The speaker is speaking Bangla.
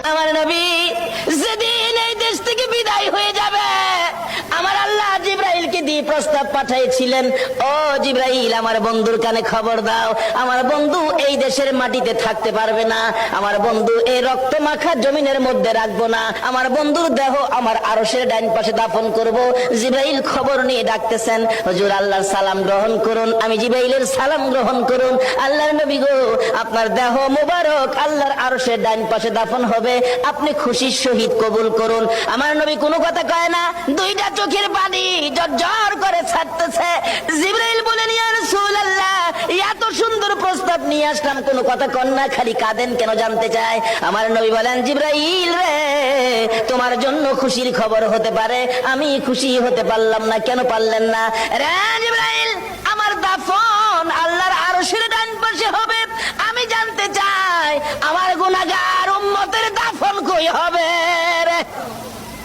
আমার নবী যেদিন এই দেশ থেকে বিদায় হয়ে যাবে, আমার আল্লাহ জিবরাইলকে দিয়ে প্রস্তাব পাঠিয়েছিলেন, ও জিবরাইল, আমার বন্ধুর কানে খবর দাও, আমার বন্ধু এই দেশের মাটিতে থাকতে পারবে না, আমার বন্ধু এই রক্ত মাখা জমিনের মধ্যে রাখবো না, আমার বন্ধুর দেহ আমার আরশের ডাইন পাশে দাফন করব। জিবরাইল খবর নিয়ে ডাকতেছেন, হুজুর আল্লাহর সালাম গ্রহণ করুন। আমি জিবরাইলের সালাম গ্রহণ করুন। আল্লাহর নবী গো, আপনার দেহ মুবারক আল্লাহর আরশের ডাইন পাশে দাফন হবে, আপনি খুশির সহিত কবুল করুন। আমার নবী কোনো কথা কয় না, দুইটা চোখের পানি ঝরঝর করে ছাড়তেছে। জিবরাইল বলেন, ইয়া রাসূলুল্লাহ, এত সুন্দর প্রস্তাব নিয়ে আসলাম, কোনো কথা কন না, খালি কাঁদেন কেন জানতে চাই। আমার নবী বলেন, জিবরাইল রে, তোমার জন্য খুশির খবর হতে পারে, আমি খুশি হতে পারলাম না। কেন পারলেন না? রে জিবরাইল, আমার দাফন আল্লাহর আরশের ডান পাশে হবে, আমি জানতে চাই আমার গুনাহগার উম্মতের দাফন কই হবে?